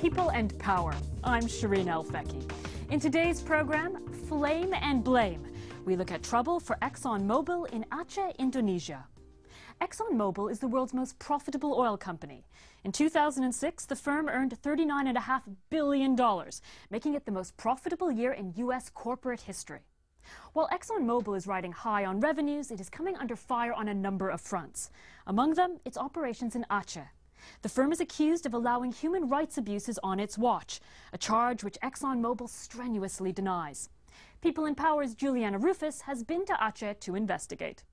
People and Power. I'm Shireen El-Feki. In today's program, Flame and Blame. We look at trouble for Exxon Mobil in Aceh, Indonesia. Exxon Mobil is the world's most profitable oil company. In 2006, the firm earned $39.5 billion, making it the most profitable year in U.S. corporate history. While Exxon Mobil is riding high on revenues, it is coming under fire on a number of fronts. Among them, its operations in Aceh. The firm is accused of allowing human rights abuses on its watch, a charge which Exxon Mobil strenuously denies. People in Power's Juliana Ruhfus has been to Aceh to investigate.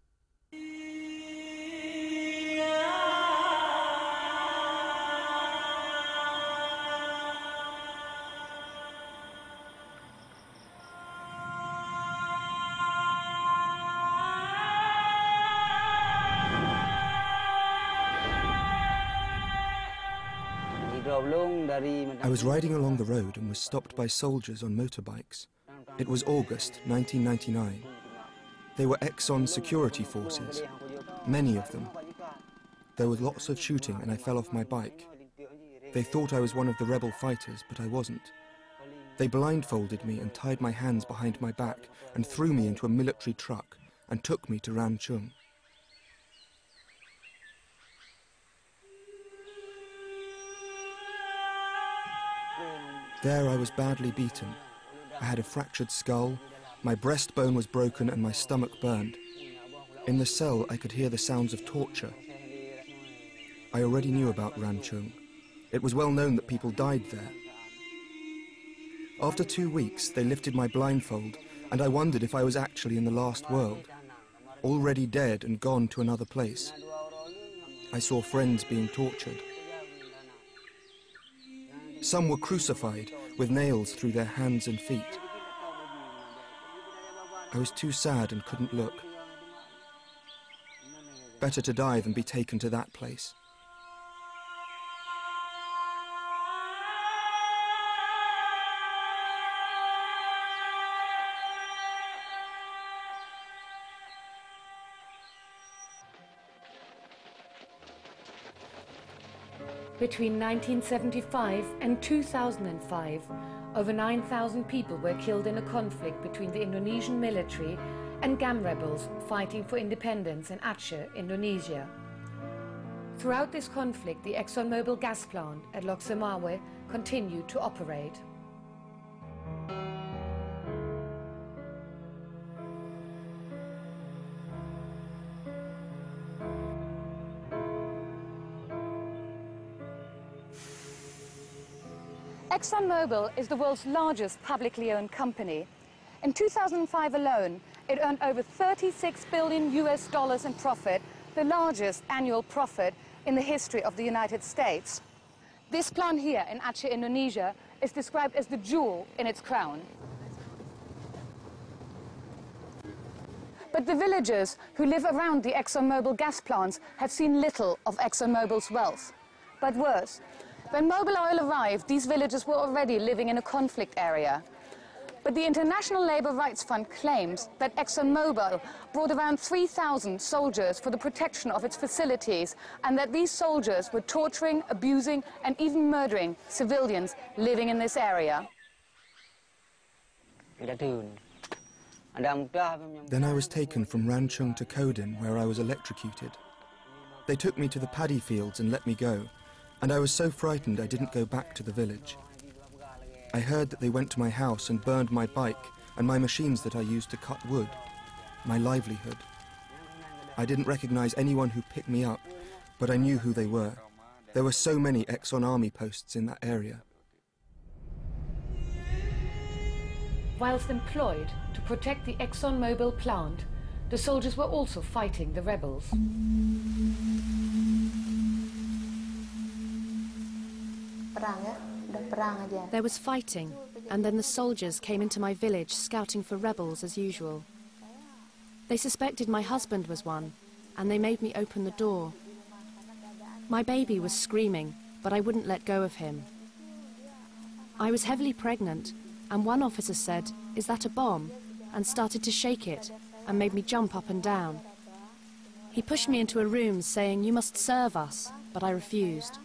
I was riding along the road and was stopped by soldiers on motorbikes. It was August 1999. They were Exxon security forces, many of them. There was lots of shooting and I fell off my bike. They thought I was one of the rebel fighters, but I wasn't. They blindfolded me and tied my hands behind my back and threw me into a military truck and took me to Ranchung. There I was badly beaten. I had a fractured skull, my breastbone was broken and my stomach burned. In the cell I could hear the sounds of torture. I already knew about Ranchung. It was well known that people died there. After 2 weeks they lifted my blindfold and I wondered if I was actually in the last world, already dead and gone to another place. I saw friends being tortured. Some were crucified with nails through their hands and feet. I was too sad and couldn't look. Better to die than be taken to that place. Between 1975 and 2005, over 9,000 people were killed in a conflict between the Indonesian military and GAM rebels fighting for independence in Aceh, Indonesia. Throughout this conflict, the Exxon Mobil gas plant at Lok Semawe continued to operate. Exxon Mobil is the world's largest publicly owned company. In 2005 alone, it earned over $36 billion in profit, the largest annual profit in the history of the United States. This plant here in Aceh, Indonesia, is described as the jewel in its crown. But the villagers who live around the Exxon Mobil gas plants have seen little of Exxon Mobil's wealth. But worse, when Mobil Oil arrived, these villagers were already living in a conflict area. But the International Labour Rights Fund claims that Exxon Mobil brought around 3,000 soldiers for the protection of its facilities and that these soldiers were torturing, abusing and even murdering civilians living in this area. Then I was taken from Ranchung to Kodin, where I was electrocuted. They took me to the paddy fields and let me go. And I was so frightened I didn't go back to the village. I heard that they went to my house and burned my bike and my machines that I used to cut wood, my livelihood. I didn't recognize anyone who picked me up, but I knew who they were. There were so many Exxon Army posts in that area. Whilst employed to protect the Exxon Mobil plant, the soldiers were also fighting the rebels. There was fighting, and then the soldiers came into my village scouting for rebels as usual. They suspected my husband was one, and they made me open the door. My baby was screaming, but I wouldn't let go of him. I was heavily pregnant, and one officer said, "Is that a bomb?" and started to shake it, and made me jump up and down. He pushed me into a room saying, "You must serve us," but I refused.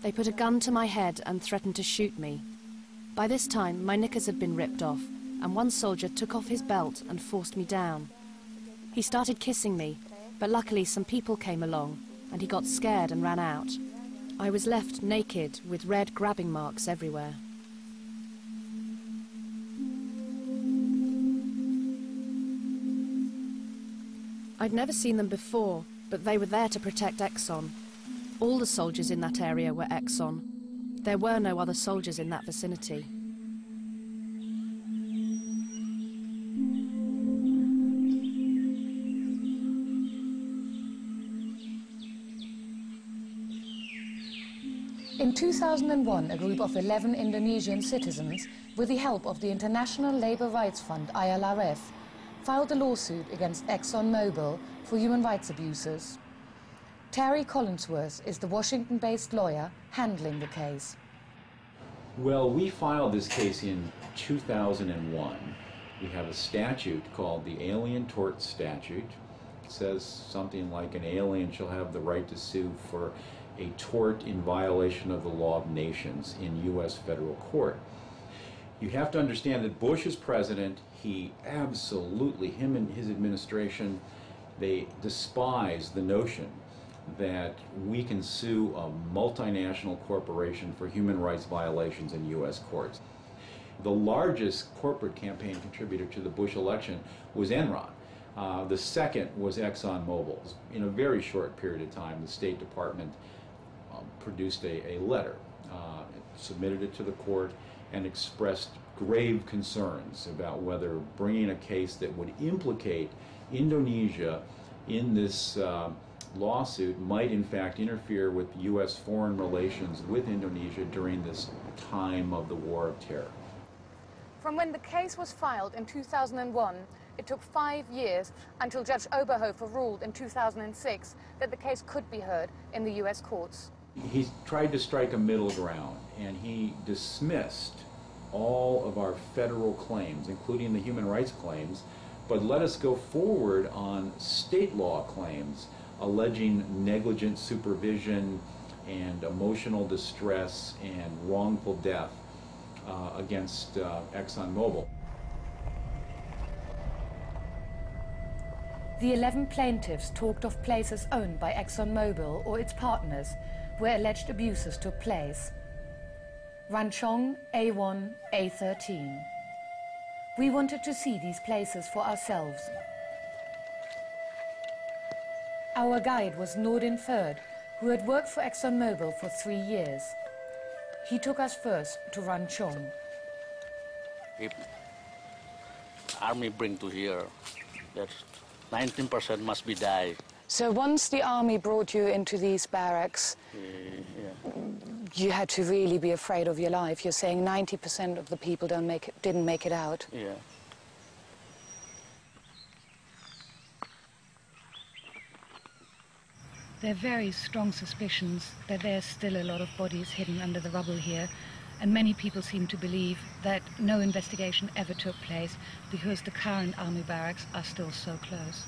They put a gun to my head and threatened to shoot me. By this time, my knickers had been ripped off, and one soldier took off his belt and forced me down. He started kissing me, but luckily some people came along, and he got scared and ran out. I was left naked with red grabbing marks everywhere. I'd never seen them before, but they were there to protect Exxon. All the soldiers in that area were Exxon. There were no other soldiers in that vicinity. In 2001, a group of 11 Indonesian citizens, with the help of the International Labour Rights Fund, ILRF, filed a lawsuit against Exxon Mobil for human rights abuses. Terry Collinsworth is the Washington-based lawyer handling the case. Well, we filed this case in 2001. We have a statute called the Alien Tort Statute. It says something like an alien shall have the right to sue for a tort in violation of the law of nations in U.S. federal court. You have to understand that Bush is president. He absolutely, him and his administration, they despise the notion that we can sue a multinational corporation for human rights violations in U.S. courts. The largest corporate campaign contributor to the Bush election was Enron. The second was Exxon Mobil. In a very short period of time, the State Department produced a letter, submitted it to the court, and expressed grave concerns about whether bringing a case that would implicate Indonesia in this lawsuit might in fact interfere with U.S. foreign relations with Indonesia during this time of the War of Terror. From when the case was filed in 2001, it took 5 years until Judge Oberhofer ruled in 2006 that the case could be heard in the U.S. courts. He tried to strike a middle ground, and he dismissed all of our federal claims, including the human rights claims, but let us go forward on state law claims alleging negligent supervision and emotional distress and wrongful death against Exxon Mobil. The 11 plaintiffs talked of places owned by Exxon Mobil or its partners where alleged abuses took place. Ranchong, A1, A13. We wanted to see these places for ourselves. Our guide was Nordin Ferd, who had worked for Exxon Mobil for 3 years. He took us first to Ranchong. If army bring to here, that 19% must be die. So once the army brought you into these barracks, you had to really be afraid of your life. You're saying 90% of the people didn't make it out. Yeah. There are very strong suspicions that there's still a lot of bodies hidden under the rubble here, and many people seem to believe that no investigation ever took place because the current army barracks are still so close.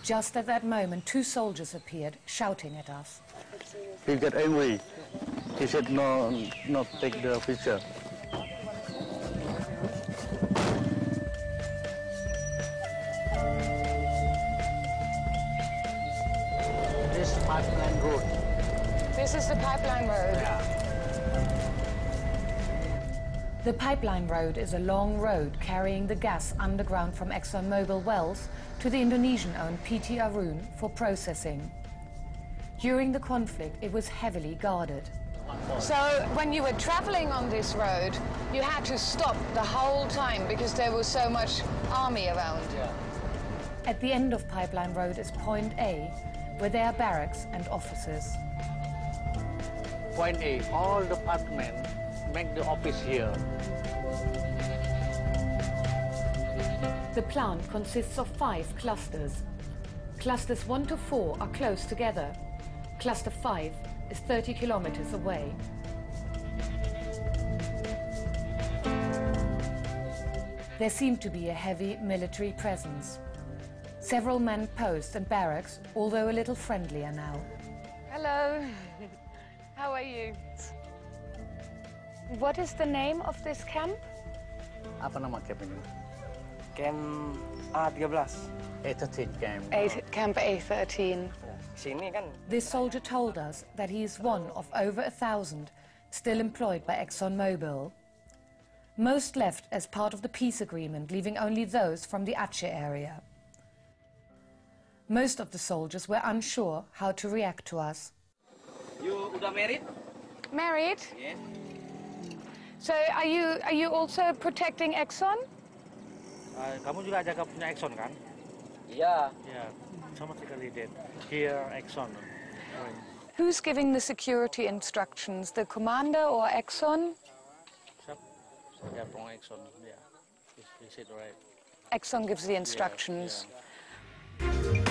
Just at that moment, 2 soldiers appeared, shouting at us. He got angry. He said, no, not take the picture. This pipeline road. This is the pipeline road? Yeah. The pipeline road is a long road carrying the gas underground from Exxon Mobil wells to the Indonesian-owned PT Arun for processing. During the conflict, it was heavily guarded. So when you were traveling on this road, you had to stop the whole time because there was so much army around. Yeah. At the end of Pipeline Road is Point A, where there are barracks and offices. Point A, all the department make the office here. The plant consists of 5 clusters. Clusters 1 to 4 are close together. Cluster 5 is 30 kilometers away. There seemed to be a heavy military presence. Several men posts and barracks, although a little friendlier now. Hello. How are you? What is the name of this camp? Apa nama camp ini? Camp A13. A13 camp. Camp A13. Sini kan. This soldier told us that he is one of over 1,000 still employed by Exxon Mobil. Most left as part of the peace agreement, leaving only those from the Aceh area. Most of the soldiers were unsure how to react to us. You udah married? Married? Yes. So are you also protecting Exxon? Kamu juga jaga punya Exxon kan? Iya. Ya, sama sekali did. Here Exxon. Who's giving the security instructions, the commander or Exxon? Saya from Exxon. Yeah, is it right? Exxon gives the instructions. Yeah.